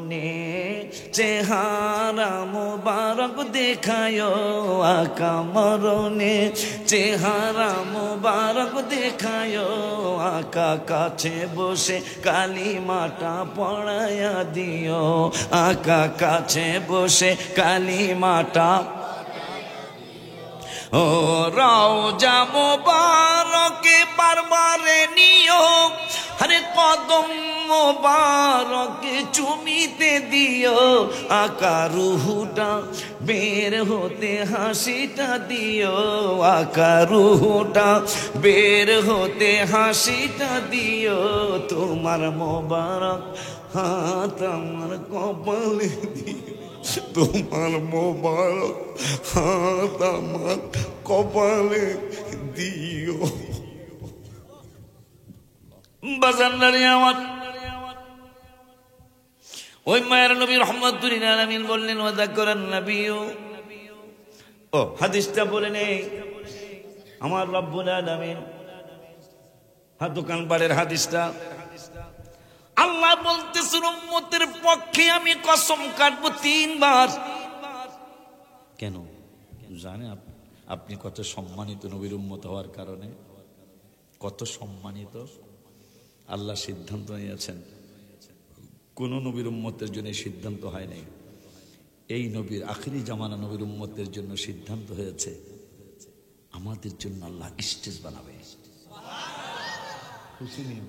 মরণে চেহারা মোবারক দেখায় আকা মরণে চেহারা মোবারক দেখায় আকা কাছে বসে কালিমাটা পড়ায়া দিও আকা কাছে বসে কালিমাটা ও রওজা মোবারকে বারবারে নিও আরে কদম মোবারকে চুমিতে দিও আকা রুহুটা বের হতে হাসিটা দিও আকা রুহুটা বের হতে হাসিটা দিও তোমার মোবারক হাত আমার কপালে দিও তোমার মোবারক হাত আমার কপালে দিও বাজানদারি আমার ওই মায়ের নবী রহমাতুল লিল আলামিন বললেন ওয়া যাকারান নবিয়্যু ও হাদিসটা বলে নেই আমার রব্বুল আলামিন দোকানবাড়ির হাদিসটা আল্লাহ বলতেছেন উম্মতের পক্ষে আমি কসম কাটবো 3 বার কেন জানেন আপনি কত সম্মানিত নবীর উম্মত হওয়ার কারণে কত সম্মানিত আল্লাহ সিদ্ধান্ত নিয়েছেন কোন নবীর উম্মতের জন্য সিদ্ধান্ত হয় নাই এই নবীর আখিরি জামানা নবীর উম্মতের জন্য সিদ্ধান্ত হয়েছে আমাদের জন্য আল্লাহ স্টেজ বানাবে খুশি নেই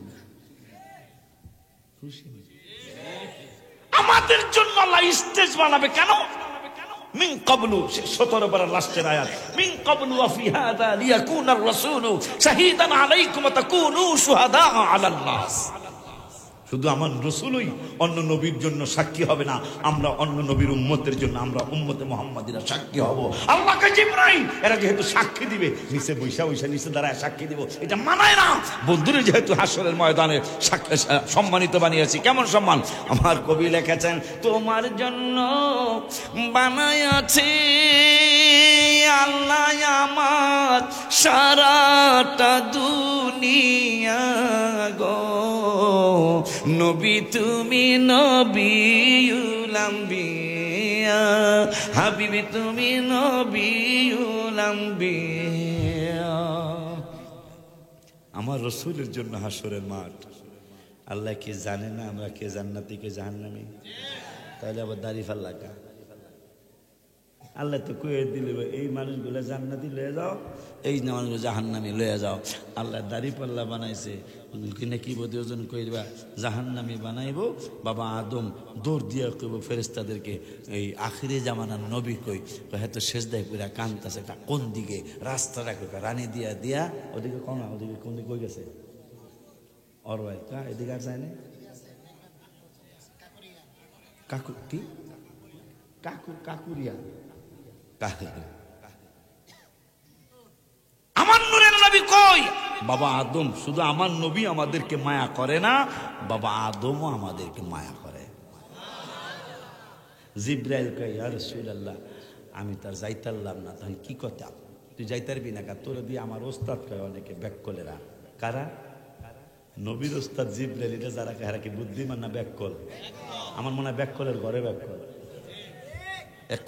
আমাদের জন্য আল্লাহ স্টেজ বানাবে কেন মিন ক্বাবলু 17 বার লাস্টের আয়াত মিন ক্বাবলু ওয়া ফি হাযা লিয়াকুনা আর-রাসূলু শাহীদান আলাইকুম ওয়া তাকুনু শুহাদা আলান নাস শুধু আমার রাসূলই অন্য নবীর জন্য সাক্ষী হবে না আমরা অন্য নবীর উম্মতের জন্য আমরা উম্মতে মুহাম্মাদিরা সাক্ষী হব আল্লাহকে জিবরাইল এরা যেহেতু সাক্ষী দিবে নিচে বৈশা নিচে দাঁড়ায় সাক্ষী দিব এটা মানায় না বন্ধুরা যেহেতু হাসরের ময়দানে সম্মানিত বানিয়েছি কেমন সম্মান আমার কবি লিখেছেন তোমার জন্য বানায়াছে আল্লাহ আমার সারাটা দুনিয়া গো নবী তুমি নবিউল আম্বিয়া হাবিবি তুমি নবিউল আম্বিয়া আমার রাসূলের জন্য হাসরের মাঠ আল্লাহ কি জানে না আমরা কে জান্নাতি কে জাহান্নামী তাহলে আবার দাড়ি ফাল্লাকা আল্লাহ তো কয়ে দিলে এই মানুষগুলো জান্নাতি লয়ে যাও এই মানুষগুলো জাহান্নামী লয়ে যাও আল্লাহ দাড়ি পাল্লা বানাইছে কিনা কি বোধ ওজন কইবা জাহান্নামী বানাইব বাবা আদম দৌড় দিয়া কইব ফেরেশতাদেরকে এই আখিরি জামানার নবী কই হয়তো সেজদায় কইরা কান্তাছে এটা কোন দিকে রাস্তাটা কই রানী দিয়া দিয়া ওদিকে কোন ওদিকে কোন দিকে কই গেছে আর ভাই কা এদিকে আর যায় না কাকু কি কাকু কাকুরিয়া আমার নূরের নবী কই বাবা আদম শুধু আমার নবী আমাদেরকে মায়া করে না বাবা আদমও আমাদেরকে মায়া করে জিবরাইল কয় ইয়া রাসূলুল্লাহ আমি তার যাইতারলাম না তখন কি কথা তুই যাইতারবি না তোর দিয়ে আমার ওস্তাদ কয় অনেকে ব্যাককলেরা কারা নবীর ওস্তাদ জিবরাইল এটা যারা কারা কি বুদ্ধিমান না ব্যাককল আমার মনে হয় ব্যাককলের ঘরে ব্যাককল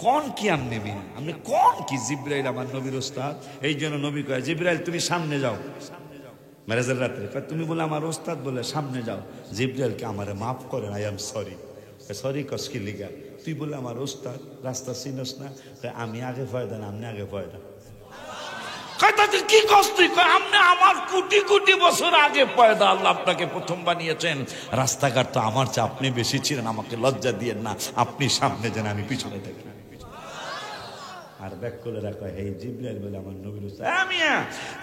কোন কি আপনি কোন কি জিবরাইল আমার নবীর ওস্তাদ এই জন্য নবী কয় জিবরাইল তুমি সামনে যাও মেরাজের রাতে তুমি বলে আমার ওস্তাদ বলে সামনে যাও জিবরাইলকে আমারে মাফ করেন আই এম সরি সরি কসকি লিগা তুই বলে আমার ওস্তাদ রাস্তা চিনস না আমি আগে ফয়দা না আপনি আগে ফয়দা কি কষ্ট আপনি আমার কোটি কোটি বছর আগে পয়দা আল্লাহ আপনাকে প্রথম বানিয়েছেন রাস্তাঘাট তো আমার চেয়ে আপনি বেশি ছিলেন আমাকে লজ্জা দিয়েন না আপনি সামনে যান আমি পিছনে থাকি আর ব্যাক করে রাখা এই জিবরাইল বলে আমার নবীর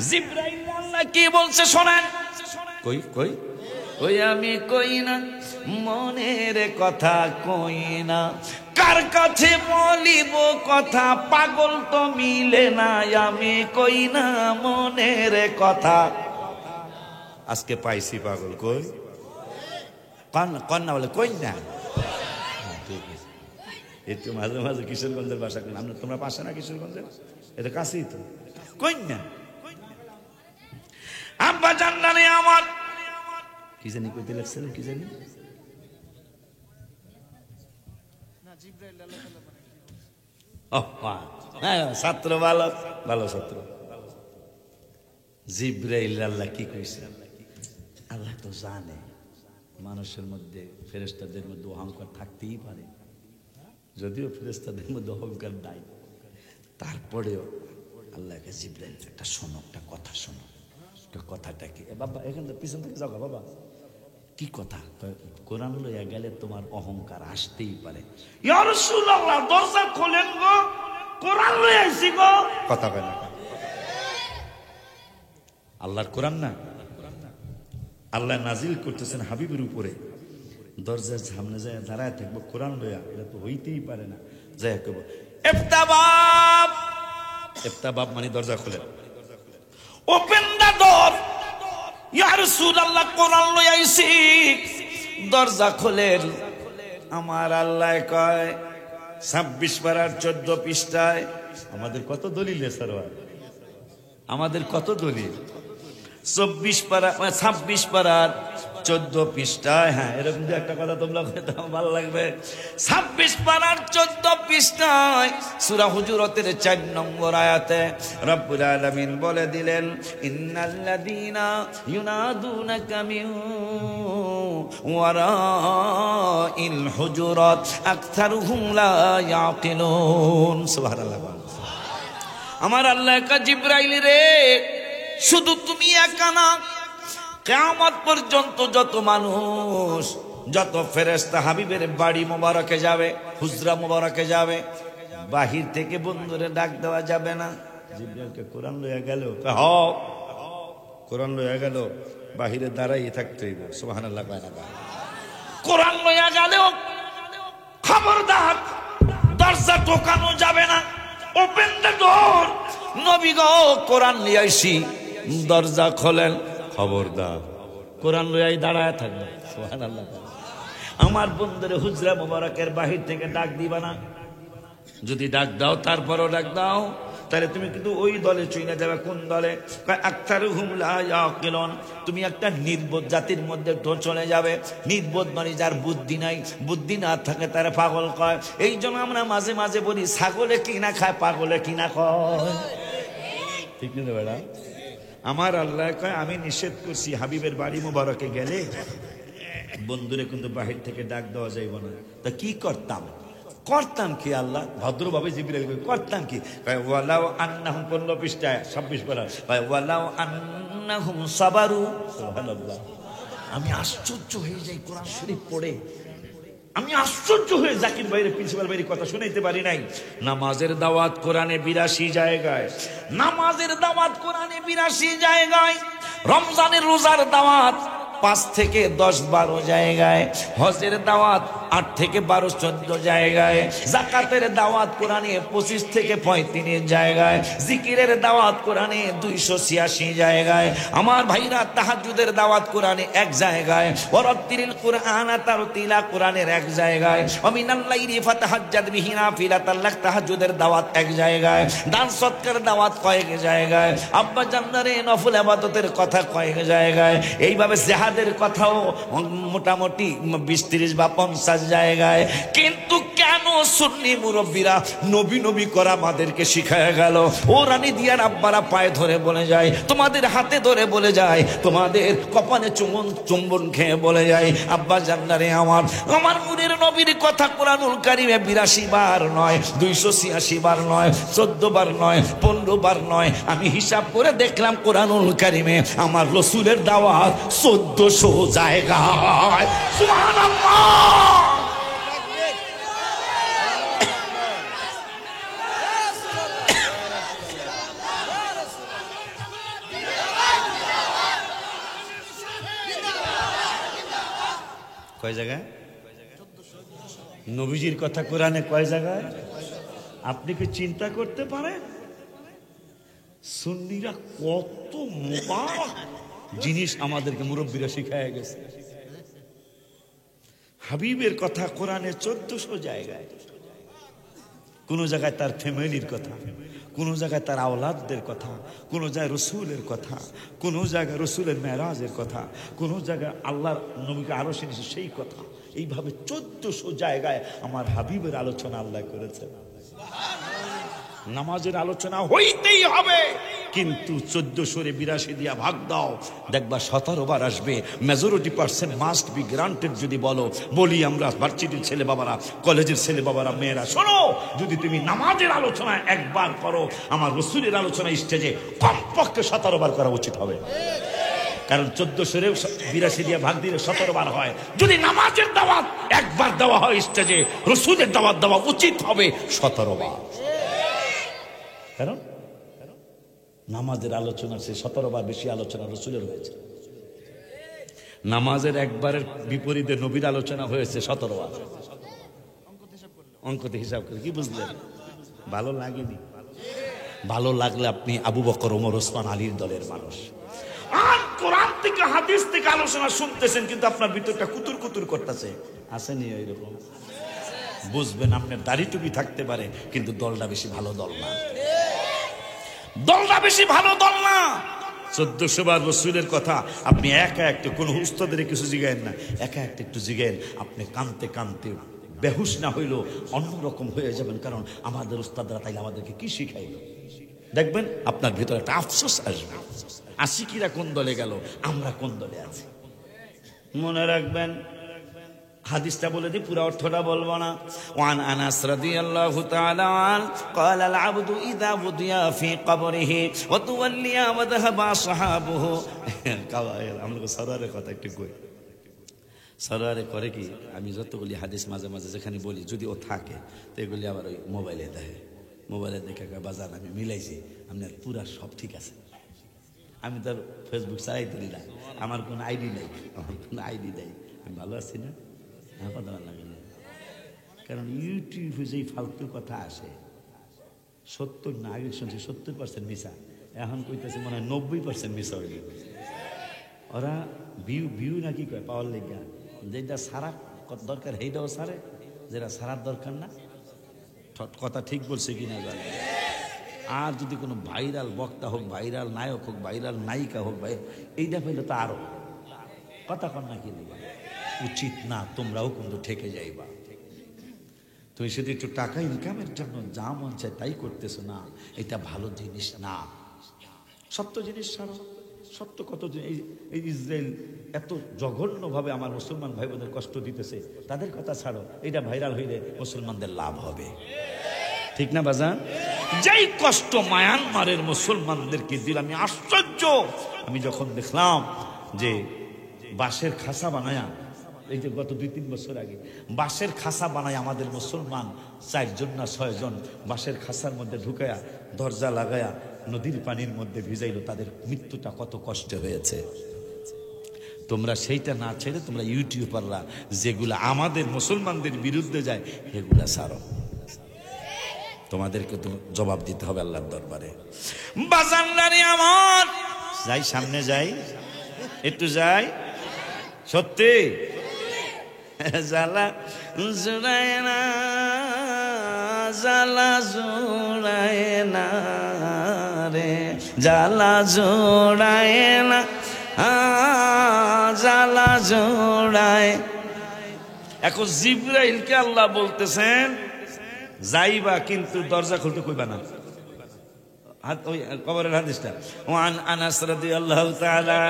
জিবরাইল আল্লাহ কি বলছে শোনেন কই কই ওই আমি কই না মনের কথা কই না কার কাছে বলিব কথা পাগল তো মিলে না আমি কই না মনের কথা আজকে পাইছি পাগল কই কন্যা বলে কই না ঠিক আছে একটু মাঝে মাঝে কিশোরগঞ্জের ভাষা তোমরা পাশে না কিশোরগঞ্জের এটা কাছেই তো কই না আব্বা জান্নানে আমার কি জানি কইতে লাগছিলেন কি জানি হ্যাঁ, ছাত্র ভালো, ভালো ছাত্র। জিবরাইল আল্লাহ কি কইছে? আল্লাহ তো জানে মানুষের মধ্যে, ফেরেশতাদের মধ্যে অহংকার থাকতেই পারে, যদিও ফেরেশতাদের মধ্যে অহংকার নাই, তারপরেও আল্লাহকে জিবরাইল একটা শোনো, একটা কথা শোনো। কথাটা কি? বাবা এখান থেকে পিছন থেকে যাও বাবা, কি কথা? কোরআন লইয়া গেলে তোমার অহংকার আসতেই পারে। ইয়া রাসূলুল্লাহ, দরজা খোলেন গো, কোরআন লইয়া আইছি গো। কথা কয় না, আল্লাহর কোরআন না, আল্লাহ নাজিল করতেছেন হাবিবের উপরে, দরজার সামনে যায় দাঁড়ায় থাকবো কোরআন লইয়া, এটা তো হইতেই পারে না। যাই কব ইফতাবাব, ইফতাবাব মানে দরজা খোলেন, ওপেন দা ডোর। ইয়া রাসূলুল্লাহ, কোরআন লইয়া আইছি, দরজা খোলেন। আমার আল্লাহ কয় 26 পারার 14 পৃষ্ঠায়, আমাদের কত দলিল স্যার, আমাদের কত দলিল, 24 পারা 26 পারার 14 পৃষ্ঠায়। হ্যাঁ, এরকম যে একটা কথা তোমরা ভালো লাগবে। 26 পারার 14 পৃষ্ঠায় সূরা হুজুরাতের 4 নম্বর আয়াতে রব্বুল আলামিন বলে দিলেন, ইন্নাল্লাযীনা ইউনাদুনাকা মিন ওয়ারাইল হুজুরাত আকসারুহুম লা ইয়াকিলুন। সুবহানাল্লাহ। আমার আল্লাহ কা জিবরাইল রে, শুধু তুমি একা না, কিয়ামত পর্যন্ত যত মানুষ, যত ফেরেশতা হাবিবের বাড়ি মোবারকে যাবে, হুজরা মোবারকে যাবে, বাহির থেকে বন্ধুরে ডাক দেওয়া যাবে না। জিবরাইলকে কোরআন লইয়া গেল, কোরআন লইয়া গেল, বাহিরে দাঁড়াইয়ে থাকতে হইব। সুবহানাল্লাহ। কোরআন লইয়া গেলেও খবরদার দরজা টোকানো যাবে না, ওপেন দ্য ডোর। নবী গো, কোরআন নিয়ে আইছি, দরজা খোলেন, খবরদার কোরআন লইয়াই দাঁড়ায় থাকবে। সুবহানাল্লাহ। আমার বন্ধুরে হুজরা মোবারকের বাহির থেকে ডাক দিবা না, যদি ডাক দাও তারপরও ডাক দাও, তাহলে তুমি কিন্তু ওই দলে চইনা যাবে। কোন দলে? আকসারুহুম লা ইয়াকিলুন। তুমি একটা নির্বোধ জাতির মধ্যে চলে যাবে। নির্বোধ মানে যার বুদ্ধি নাই, বুদ্ধি না থাকে তারা পাগল কয়। এই জন্য আমরা মাঝে মাঝে বলি, ছাগলে কিনা খায়, পাগলে কিনা কয়। ঠিক না বেড়া? আমার আল্লাহ কয়, আমি নিষেধ করছি হাবিবের বাড়ি মোবারকে গেলে বন্ধুরে কিন্তু বাহির থেকে ডাক দেওয়া যাইব না। তা কি করতাম? করতাম কি আল্লাহ? ভদ্রভাবে জিবরাইল করতাম কি? ওয়ালাউ আন্নাহুম 15 পৃষ্ঠায় 26 পারা, ওয়ালাউ আন্নাহুম সাবারু। সুবহানাল্লাহ। আমি আশ্চর্য হয়ে যাই কোরআন শরীফ পড়ে, আমি আশ্চর্য হয়ে জাকির ভাইয়ের, প্রিন্সিপাল ভাইয়ের কথা শুনাইতে পারি নাই। নামাজের দাওয়াত কোরআনে 82 জায়গায়, নামাজের দাওয়াত কোরআনে 82 জায়গায়, রমজানের রোজার দাওয়াত 5 থেকে 10-12 জায়গায়, হজের দাওয়াত 8 থেকে 12-14 জায়গায়, যাকাতের দাওয়াত কোরআনে 25 থেকে 35 জায়গায়, জিকিরের দাওয়াত কোরআনে 286 জায়গায়। আমার ভাইরা, তাহাজ্জুদের দাওয়াত কোরআনে 1 জায়গায়, ওয়ারাত্তিলিল কুরআন তারতিলা কোরআনের 1 জায়গায়, ওমিনাল লাইলি ফাতাহাজ্জাদ বিহি নাফিলাতাল লাক তাহাজ্জুদের দাওয়াত 1 জায়গায়, দান সৎকার দাওয়াত কয়েক জায়গায়, আব্বা জান্নারে নফল ইবাদতের কথা কয়েক জায়গায়। এইভাবে জিহাদের কথাও মোটামুটি 20-30 বা 50 জায়গায়। কিন্তু কেন সুন্নি মুরব্বীরা নবী নবী করা আমাদেরকে শিখায় গেল? ও রানী দিয়ার আব্বারা পায়ে ধরে বলে যায়, তোমাদের হাতে ধরে বলে যায়, তোমাদের কপালে চুম্বন খেয়ে বলে যায়, আব্বা জান্নারে আমার, আমার মুরের নবীর কথা কোরআনুল কারীমে 82 বার নয়, 286 বার নয়, 14 বার নয়, 15 বার নয়। আমি হিসাব করে দেখলাম কোরআনুল কারীমে আমার রাসূলের দাওয়াত 1400 জায়গায়। সুবহানাল্লাহ। কয় জায়গায়? নবীজির কথা কোরআনে কয় জায়গায়? আপনি কি চিন্তা করতে পারেন সুন্নিরা কত মোবারক জিনিস আমাদেরকে মুরব্বীরা শিখায় গেছে? হাবিবের কথা কোরআনে 1400 জায়গায়। কোন জায়গায় তার ফ্যামিলির কথা, কোন জায়গায় তার আওলাদদের কথা, কোন জায়গায় রসুলের কথা, কোন জায়গায় রসুলের মেরাজের কথা, কোন জায়গায় আল্লাহর নবীকে আরো সেই কথা। এইভাবে 1400 জায়গায় আমার হাবিবের আলোচনা আল্লাহ করেছেন। নামাজের আলোচনা হইতেই হবে, কিন্তু 1482 দিয়া ভাগ দাও, দেখবা 17 বার আসবে। Majority percent must be granted যদি বলি আমরা ভার্সিটির ছেলে বাবারা, কলেজের ছেলে বাবারা, মেয়েরা, শোনো, যদি তুমি নামাজের আলোচনা একবার করো, আমার রসুলের আলোচনা স্টেজে কমপক্ষে 17 বার করা উচিত হবে। কারণ 1482 দিয়ে ভাগ দিলে 17 বার হয়। যদি নামাজের দাওয়াত একবার দেওয়া হয় স্টেজে, রসুলের দাওয়াত দেওয়া উচিত হবে 17 বার। কারণ নামাজের আলোচনা সে 17 বার বেশি আলোচনা রসুলের হয়েছে। নামাজের একবারের বিপরীতে নবীর আলোচনা হয়েছে 17 বার। অঙ্কতে হিসাব করে কি বুঝলেন? ভালো লাগেনি? ভালো লাগলে আপনি আবু বকর, ওমর, ওসমান, আলীর দলের মানুষ। আর কোরআন থেকে হাদিস থেকে আলোচনা শুনতেছেন, কিন্তু আপনার ভিতরটা কুতুর কুতুর করতেছে। আসেনি ওইরকম? বুঝবেন, আপনার দাড়ি টুপি থাকতে পারে, কিন্তু দলটা বেশি ভালো দল না। দলটা বেশি ভালো দল না। 1400 বার রসুলের কথা আপনি একা একটু, কোন উস্তাদের কিছু জিগায়েন না, একা একটা একটু জিগায়েন, আপনি কানতে কানতে বেহুশ না হইলেও অন্যরকম হয়ে যাবেন। কারণ আমাদের উস্তাদরা তাইলে আমাদেরকে কি শিখাইলো, দেখবেন আপনার ভিতরে একটা আফসোস আসবে। আশিকিরা কোন দলে গেল, আমরা কোন দলে আছি। মনে রাখবেন, হাদিসটা বলে দিই, পুরো অর্থটা বলবো না। ওয়ান আনাস রাদিয়াল্লাহু তাআলা আন قال العبد اذا وضع في قبره وتولي وذهب اصحابه। আমরা সরারে কথা একটু কই, সরারে করে কি, আমি যতগুলি হাদিস মাঝে মাঝে যেখানে বলি, যদি ও থাকে তো এগুলি আবার ওই মোবাইলে দেখে, মোবাইলে দেখে বাজার আমি মিলাইছি, আপনার পুরা সব ঠিক আছে। আমি তার ফেসবুক চালাইতে দিই না, আমার কোনো আইডি নেই, আমার কোনো আইডি নেই, আমি ভালো আছি না? কথা লাগে না, কারণ ইউটিউবে যেই ফালতু কথা আসে, 70 না, আগে শুনছি 70% মিশা, এখন কইতেছে মনে হয় 90% মিশা হয়ে গেছে। ওরা ভিউ নাকি কয় পাওয়ার লেগা, যেটা সারা দরকার সেইটাও সারে, যেটা সারার দরকার না। কথা ঠিক বলছে কিনা জানে। আর যদি কোনো ভাইরাল বক্তা হোক, ভাইরাল নায়ক হোক, ভাইরাল নায়িকা হোক, এইটা পেলে তো আরো কথা কর না, কি উচিত না। তোমরাও কিন্তু ঠেকে যাইবা। তুমি শুধু একটু টাকা ইনকামের জন্য যা মন চায় তাই করতেছো না, এটা ভালো জিনিস না। সত্য জিনিস ছাড়ো, সত্য কত। এই ইসরায়েল এত জঘন্যভাবে আমার মুসলমান ভাই বোনদের কষ্ট দিতেছে, তাদের কথা ছাড়ো। এটা ভাইরাল হইলে মুসলমানদের লাভ হবে, ঠিক না বাজান? যেই কষ্ট মায়ানমারের মুসলমানদেরকে দিল, আমি আশ্চর্য। আমি যখন দেখলাম যে বাঁশের খাসা বানায়া, এই যে গত 2-3 বছর আগে বাঁশের খাসা বানায় আমাদের মুসলমান 4 জন না 6 জন বাঁশের খাসার মধ্যে ঢুকায়া দরজা লাগায়া নদীর পানির মধ্যে ভিজাইলো, তাদের মৃত্যুটা কত কষ্ট হয়েছে। তোমরা সেইটা না ছেড়ে তোমরা ইউটিউবাররা যেগুলা আমাদের মুসলমানদের বিরুদ্ধে যায়, সেগুলা ছাড়ো। তোমাদেরকে তো জবাব দিতে হবে আল্লাহর দরবারে। বাজানদারি আমার যাই, সামনে যাই, একটু যাই, সত্যি জালা জুড়ায় না, জালা জুড়ায় না রে, জালা জুড়ায় না, জালা জুড়ায়। এখন জিবরাইলকে আল্লাহ বলতেছেন যাইবা, কিন্তু দরজা খুলতে কইবা না। ওই কবরের হাদিসটা, ওয়ান আনাস রাদিয়াল্লাহু তাআলা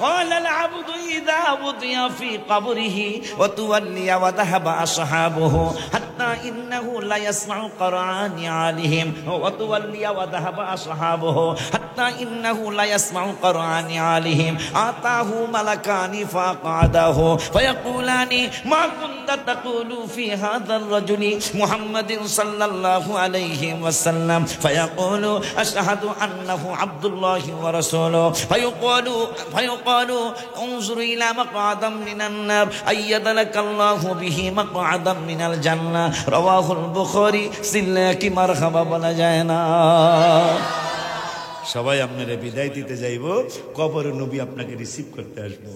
قال العبد اذا وضع في قبره وتولي وذهب اصحابه حتى انه لا يسمع قرآن عليهم وتولي وذهب اصحابه حتى انه لا يسمع قرآن عليهم اتاه ملكان فقعده فيقولان ما كنت تقول في هذا الرجل محمد صلى الله عليه وسلم فيقول أشهد أنه عبد الله ورسوله فيقال انظر إلى مقعدا من النار أيد لك الله به مقعدا من الجنة رواه البخاري সিল্লাকি মারহাবা বলা যায় না। সবাই আপনারা বিদায় দিতে যাইব, কবরে নবী আপনাকে রিসিভ করতে আসবো।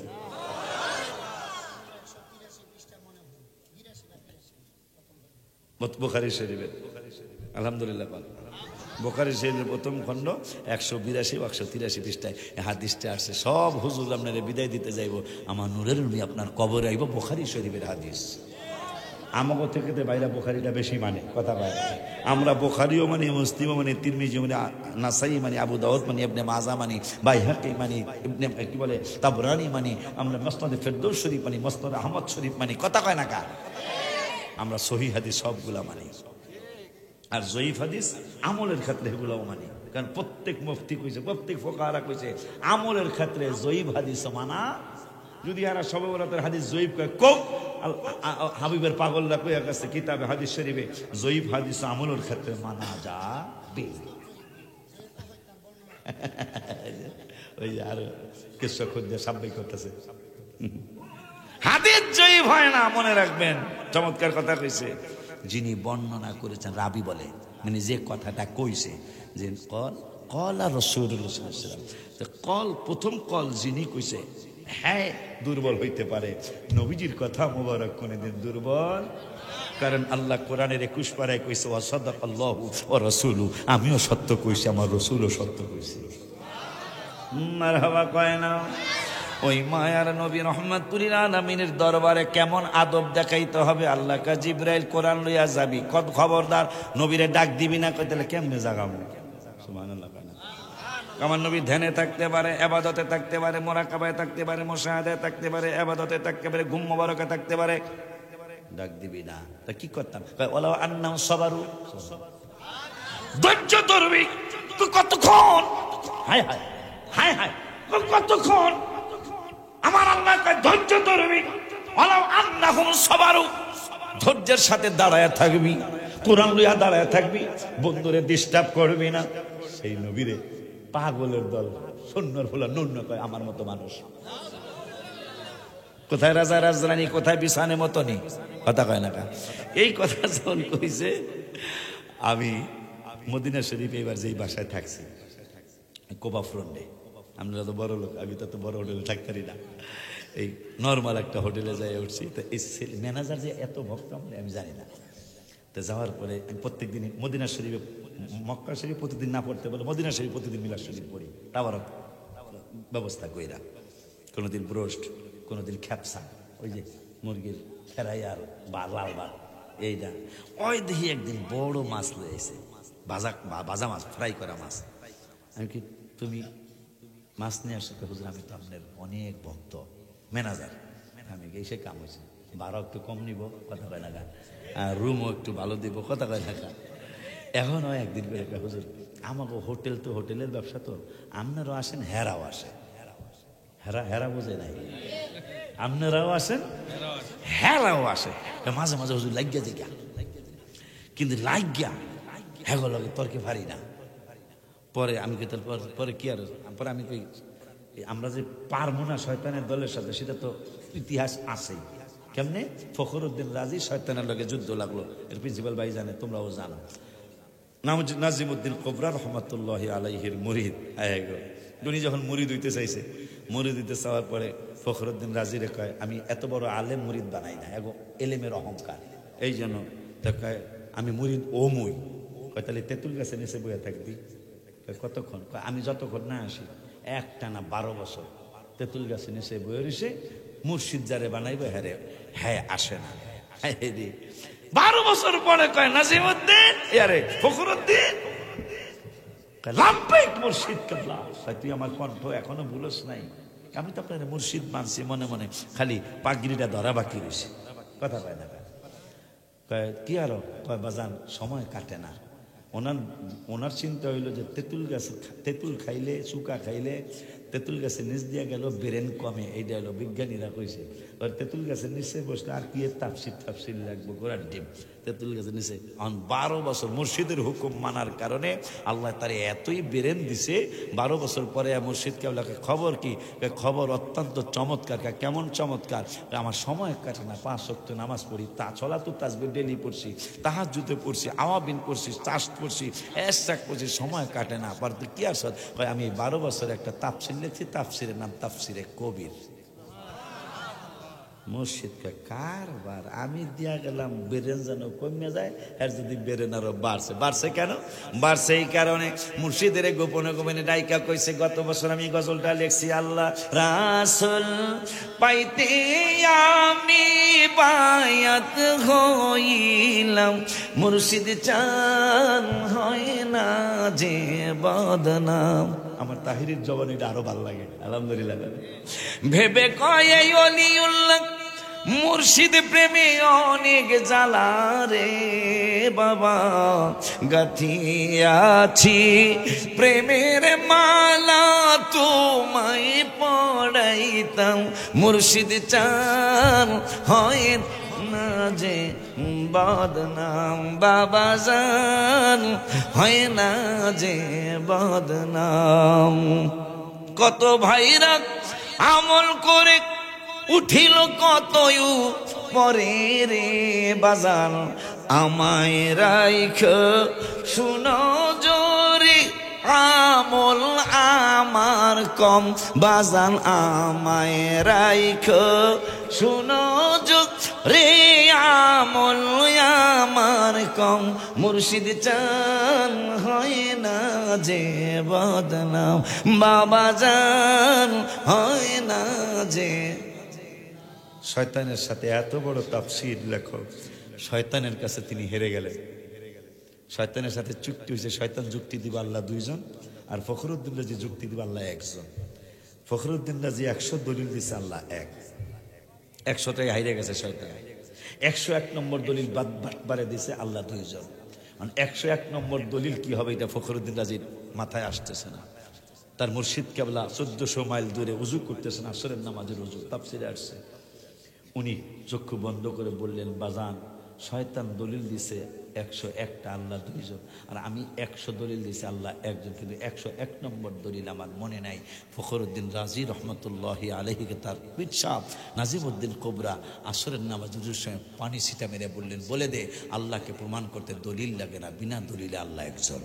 বুখারী শরীফে আলহামদুলিল্লাহ। বুখারী শরীফের প্রথম খণ্ড 182 183 পৃষ্ঠায় হাদিসটা আসছে। সব হুজুর আপনারা বিদায় দিতে যাইব, আমার নূরের নবী আপনার কবরে আইব, বুখারী শরীফের হাদিস। আমাগো থেকে তো বাইরা বুখারীটা বেশি মানে, কথা বলে। আমরা বুখারীও মানি, মুসলিমও মানি, তিরমিজিও মানি, নাসাই মানি, আবু দাউদ মানি, ইবনে মাজা মানি, বাইহাকি মানি, ইবনে কি বলে তাবরানি মানি, আমরা মুসনাদে ফেরদৌস শরীফ মানি, মুসনাদে আহমদ শরীফ মানি, কথা কয় না কা? আমরা সহিহ হাদিস সবগুলা মানি, আর জয়ীফ হাদিস আমলের ক্ষেত্রে এগুলোও মানি। কারণ প্রত্যেক মুফতি কইছে, প্রত্যেক ফুকাহারা কইছে আমলের ক্ষেত্রে জয়ীফ হাদিস মানা। যদি এরা সবে বরাতের হাদিস জয়ীফ কয়, কোক হাবিবের পাগলরা কইয়া গেছে কিতাবে হাদিস শরীফে জয়ীফ হাদিস আমলের ক্ষেত্রে মানা যাবে। ওই আর কিছু খুঁজে সাব্যই করতেছে, হাদিস জয়ীফ হয় না, মনে রাখবেন। চমৎকার কথা কইছে, যিনি বর্ণনা করেছেন রাবি বলে, মানে যে কথাটা কইছে যে কল আর রাসূলুল্লাহ সাল্লাল্লাহু আলাইহি ওয়াসাল্লাম, কল প্রথম কল যিনি কইছে, হ্যাঁ দুর্বল হইতে পারে, নবীজির কথা মোবারক কোনদিন দুর্বল। কারণ আল্লাহ কোরআনের 21 পারায় কইছে ওয়া সাদাকাল্লাহু ওয়া রাসূলু, আমিও সত্য কইছি, আমার রাসূলও সত্য কইছে। মারহাবা কয় না? ওই মায়ার নবী রহমাতুল আলামিনের দরবারে কেমন আদব দেখাইতে হবে। আল্লাহ কা জিবরাইল কোরআন লইয়া যাবি, খবরদার নবীরে ডাক দিবি না। কই তাহলে কেমনে জাগামু? সুবহানাল্লাহ। আমার নবী ধ্যানে থাকতে পারে, ইবাদতে থাকতে পারে, মুরাকাবায় থাকতে পারে, মুশাহাদায় থাকতে পারে, ইবাদতে থাকতে পারে, ঘুম মোবারকে থাকতে পারে, ডাক দিবি না। তা কি করতাম? ওয়ালা আন্নাহু সাবারু, ধৈর্য ধরবি। তুই কতক্ষণ? হায় হায় হায় হায়, কতক্ষণ? আমার আল্লাহ কয় ধৈর্য ধরবি। ওয়ালা আন্নাহু সাবারু, ধৈর্যের সাথে দাঁড়ায় থাকবি, কোরআন লইয়া দাঁড়ায় থাকবি, বন্ধুরে ডিস্টার্ব করবি না। সেই নবীরে পাগলের দল সন্ন্যর ফুলা নুন্য কয় আমার মতো মানুষ। কোথায় রাজা রাজরানী, কোথায় বিছানে মতনি, কথা কয় না কা? এই কথা যখন কইছে, আমি মদিনা শরীফে এবার যেই বাসায় থাকছি কোবা ফ্রন্টে, আমরা তো বড় লোক, আমি তো বড় হোটেলে থাকতারি না, এই নর্মাল একটা হোটেলে যাই উঠছি। তো এই ম্যানেজার যে এত ভক্ত আমি জানি না। তো যাওয়ার পরে আমি প্রত্যেক দিন মদিনা শরীফে, মক্কা শরীফ প্রতিদিন না পড়তে বলে মদিনা শরীফ প্রতিদিন মিলাদ শরীফ পড়ি, তারপর ব্যবস্থা কইরা। কোনোদিন ব্রোস্ট, কোনোদিন খ্যাপসা, ওই যে মুরগির ফেরাই আর বা লাল বার, এইটা। ওই দেখি একদিন বড় মাছ লয়ে এসে, ভাজা মাছ, ফ্রাই করা মাছ। আমি কি তুমি মাছ নিয়ে আসো? হুজুর আমি তো আপনার অনেক ভক্ত। ম্যানেজার, আমি এসে কাম হয়েছে, ভাড়া একটু কম নিব, কথা কয় না গা, রুমও একটু ভালো দিব, কথা কয় না গা। এখন হয় একদিন করে হুজুর আমাকে হোটেল তো হোটেলের ব্যবসা তো, আপনারাও আসেন, হেরাও আসে। হেরা হেরা বোঝে নাই, আপনারাও আসেন, হেরাও আসে। মাঝে মাঝে হুজুর লাগিয়া জিগা, কিন্তু লাগিয়া হ্যাগো লাগে তর্কে পারি না। পরে আমি কি তার পরে কি আর, পরে আমি কই আমরা যে পারবো না শয়তানের দলের সাথে, সেটা তো ইতিহাস আছেই। কেমনে? ফখরুদ্দিন রাজি শয়তানের লগে যুদ্ধ লাগলো, এর প্রিন্সিপাল ভাই জানে, তোমরাও জানো। নাজিমউদ্দিন কোবরা রহমাতুল্লাহি আলাইহির মুরিদ উনি যখন মুরিদ হইতে চাইছে, মুরিদ হইতে চাওয়ার পরে ফখরুদ্দিন রাজিরে কয় আমি এত বড় আলেম মুরিদ বানাই না, এগো এলেমের অহংকার, এই জন্য কয় আমি মুরিদ ও মুই। কয় তাহলে তেঁতুল গাছে নিচে বইয়া থাকবি। কতক্ষণ? কয় আমি যতক্ষণ না আসি, একটানা 12 বছর তেঁতুল গাছে নিচে বইয়ে রয়েছে, মুর্শিদ যারে বানাইবে হ্যারে হ্যাঁ আসে না। 12 বছর পরে কয় নাজিমউদ্দিন আরে ফখরুদ্দিন লাম্পেক মুর্শিদ কেবলা, তুই আমার কণ্ঠ এখনো ভুলস নাই, আমি তো আপনার মুর্শিদ মানছি, মনে মনে খালি পাগড়িটা ধরা বাকি রয়েছে, কথা কয় না। কয় কি আরো? কয় বাজান সময় কাটে না। ওনার চিন্তা হইলো যে তেঁতুল গাছে, তেঁতুল খাইলে, চুকা খাইলে তেঁতুল গাছের নিচ দিয়ে গেল ব্রেন কমে, এইটা হলো বিজ্ঞানীরা কইছে। তেঁতুল গাছের নিচে বসলে আর কি তাফসির লাগবো, গোড়ার ডিম তেঁতুল গাছের নিচে। 12 বছর মুর্শিদের হুকুম মানার কারণে আল্লাহ তার এতই ব্রেন দিছে, 12 বছর পরে মুর্শিদ কেবলাকে খবর কি? খবর অত্যন্ত চমৎকার। কেমন চমৎকার? আমার সময় কাটে না, 5 ওয়াক্ত নামাজ পড়ি, সলাতুত তাসবিহ ডেলি পড়ছি, তাহাজ্জুদে পড়ছি, আওয়াবিন পড়ছি, চাষত পড়ছি, এশরাক পড়ছি, সময় কাটে না। আবার কি আর আমি 12 বছর একটা তাফসির লিখছি, তাফসিরের নাম তাফসিরে কবির। মুর্শিদ কয় কারবার, আমি দিয়া গেলাম বেরেন যেন কমে যায়, আর যদি বেরেন আরো বাড়ছে। বাড়ছে কেন? বাড়ছে এই কারণে মুর্শিদের গোপনে গোপনে ডাইকা কইছে, গত বছর আমি গজলটা লিখছি, আল্লাহ রাসূল পাইতে আমি বায়াত হইলাম, মুর্শিদ চান হয় না যে বদনাম। আমার তাহিরের জবানিটা আরো ভালো লাগে, আলহামদুলিল্লাহ। ভেবে কয় এই অলিউল্লাহ মুর্শিদ প্রেমে অনেক জ্বালা রে বাবা, গাথিয়াছি প্রেমের মালা তোমায় পড়াইতাম, মুর্শিদ চান হয় না যে বদনাম, বাবা জান হয় না যে বদনাম। কত ভাইরা আমল করে উঠিল কত পরে রে বাজান, আমায় রাইখ শুনো জোরে, আমল আমার কম বাজান, আমায় রাইখ শুনো রে, আমল আমার কম, মুর্শিদ চান হয় না যে বদনাম, বাবা জান হয় না যে। শয়তানের সাথে এত বড় তাফসীর লেখক, শয়তানের কাছে তিনি হেরে গেলেন। শয়তানের সাথে চুক্তি হয়েছে, শয়তান যুক্তি দিবে আল্লাহ দুইজন, আর ফখরুদ্দিন রাজি যুক্তি দিবে আল্লাহ একজন। ফখরুদ্দিন রাজি 100 দলিল দিছে, আল্লাহ এক। 100টাই হাইরে গেছে শয়তান। 101 নম্বর দলিল বারে দিছে, আল্লাহ দুইজন। মানে 101 নম্বর দলিল কি হবে এটা ফখরুদ্দিন রাজির মাথায় আসতেছে না। তার মুর্শিদ কেবলা 1400 মাইল দূরে উজু করতেছেন, আসরের নামাজের উজু, তাফসীরে আসছে। উনি চক্ষু বন্ধ করে বললেন, বাজান শয়তান দলিল দিছে 101টা, আল্লাহ দুইজন, আর আমি 100 দলিল দিছি, আল্লাহ একজন, কিন্তু 101 নম্বর দলিল আমার মনে নাই। ফখরুদ্দিন রাজি রহমতুল্লাহি আলাইহিকে তার পীর সাহেব নাজিমউদ্দিন কোবরা আসরের নামাজের সময় পানি ছিটা মেরে বললেন, বলে দে আল্লাহকে প্রমাণ করতে দলিল লাগে না, বিনা দলিলে আল্লাহ একজন।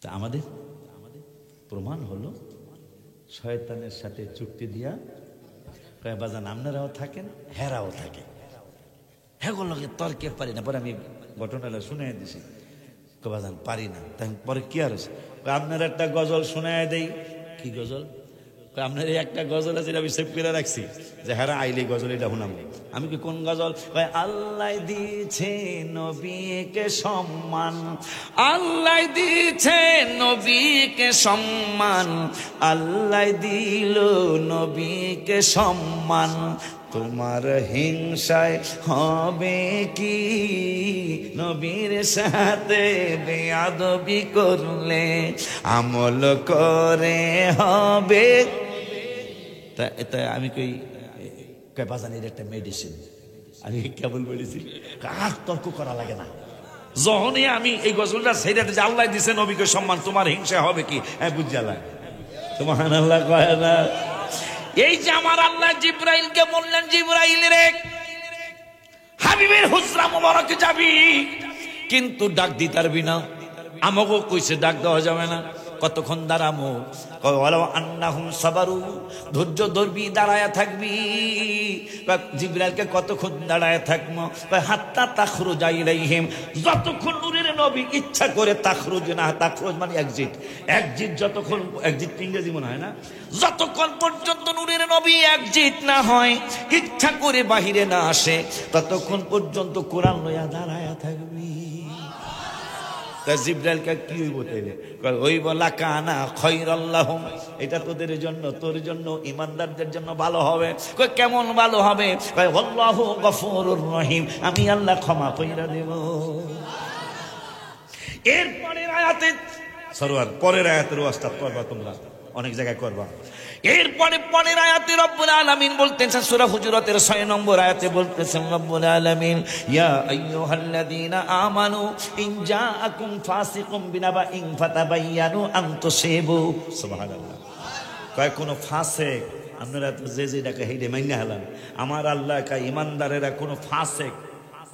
তা আমাদের প্রমাণ হলো শয়তানের সাথে চুক্তি দিয়া কয়, বাজান আপনারাও থাকেন, হেরাও থাকে, হেগুলোকে তর্কে পারি না। পরে আমি ঘটনাটা শুনাই দিছি, বাজান পারি না। তাই পরে কি আর আপনার একটা গজল শুনাই দেই। কি গজল? আপনার এই একটা গজল আছে, আমি সেভ করে রাখছি, যে হ্যাঁ আইলে গজল এটা শুনাম। আমি কি কোন গজল? আল্লাহ দিয়েছে নবীকে সম্মান, আল্লাহ দিয়েছে নবীকে সম্মান, আল্লাহ দিল নবীকে সম্মান, তোমার হিংসায় হবে কি নবীর সাথে বেয়াদবি করলে, আমল করে হবে। তা আমি কই বাজানির একটা মেডিসিন, আমি কেবল মেডিসিন, আর তর্ক করা লাগে না। যখনই আমি এই গজলটা সেইটা যে আল্লাহ দিছে নবীকে সম্মান, তোমার হিংসা হবে কি, হ্যাঁ বুঝালা সুবহানাল্লাহ কয় না। এই যে আমার আল্লাহ জিব্রাইলকে বললেন, জিব্রাইল রে হাবিবের হুজরা মোবারকে যাবি, কিন্তু ডাক দিতে পারবি না। আমাকেও কইছে ডাক দেওয়া যাবে না। কতক্ষণ দাঁড়ামো? আন্নাহুম সাবারু, ধৈর্য ধরবি, দাঁড়ায় থাকবি। জিবরাইলকে কতক্ষণ দাঁড়ায় থাকবো? হাত্তা তাখরুজ ইলাইহিম, যতক্ষণ নূরের নবী ইচ্ছা করে, তাখরুজ না, তাখরুজ মানে এক্সিট, এক্সিট যতক্ষণ, এক্সিট ইংরেজি মনে হয় না, যতক্ষণ পর্যন্ত নূরের নবী এক্সিট না হয়, ইচ্ছা করে বাহিরে না আসে, ততক্ষণ পর্যন্ত কোরআন লইয়া দাঁড়ায় থাকবি। জিবরাইলকে কি হইব তাইলে? ওই বলা কানা খৈরাল লাহুম, এটা তোদের জন্য, তোর জন্য, ইমানদারদের জন্য ভালো হবে। কেমন ভালো হবে? আল্লাহু গফুরুর রহিম, আমি আল্লাহ ক্ষমা কইরা দেব। এর পরের আয়াতে সরওয়ার, পরের আয়াতের ওয়াজটা করবা তোমরা, অনেক জায়গায় করবা। এরপরে পরের আয়াতে রব্বুল আলামিন বলতেছেন, সূরা হুজুরাতের 6 নম্বর আয়াতে বলতেছেন রব্বুল আলামিন, ইয়া আইয়ুহাল্লাযীনা আমানু ইন জাআকুম ফাসিকুম বিনাবাইন ফাতাবায়ানু আন তুসিবু। সুবহানাল্লাহ। কয় কোন ফাসিক, আপনারা তো যে যেটাকে হেডে মাইনা হলেন, আমার আল্লাহ কয় ইমানদারেরা কোন ফাসিক,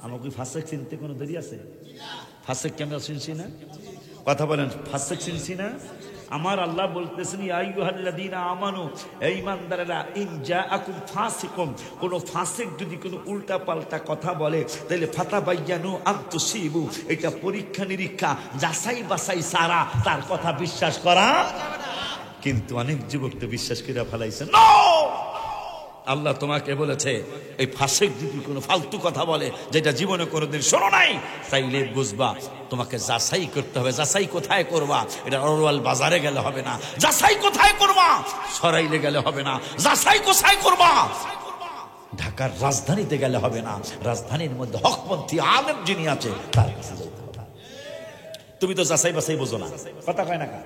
আমাকে ফাসিক চিনতে কোনো দেরি আছে? ফাসিক কেন চিনছি না? কথা বলেন, ফাসিক চিনছি না? আমার আল্লাহ বলতেছেন ইয়া আইয়ুহাল্লাযীনা আমানু, এই ঈমানদারেরা, ইন জাআকুম ফাসিকুম, কোন ফাসিক যদি কোনো উল্টা পাল্টা কথা বলে তাহলে ফাতাবায়্যানু আন তুসিবু, এটা পরীক্ষা নিরীক্ষা যাচাই বাছাই সারা তার কথা বিশ্বাস করা। কিন্তু অনেক যুবক তো বিশ্বাস করে ফেলাইছে। নো, আল্লাহ তোমাকে বলেছে এই ফাসিক যদি কোনো ফালতু কথা বলে যেটা জীবনে কোনোদিন শোনো নাই, তাইলে বুঝবা তোমাকে যাচাই করতে হবে। যাচাই কোথায় করবা? এটা অরওয়াল বাজারে গেলে হবে না। যাচাই কোথায় করবা? সরাইলে গেলে হবে না। যাচাই কোথায় করবা? ঢাকার রাজধানীতে গেলে হবে না। রাজধানীর মধ্যে হকপন্থী আলেম যিনি আছে তার কাছে যেতে হবে। তুমি তো যাচাই বাছাই বোঝো না, কথা কয় না কা?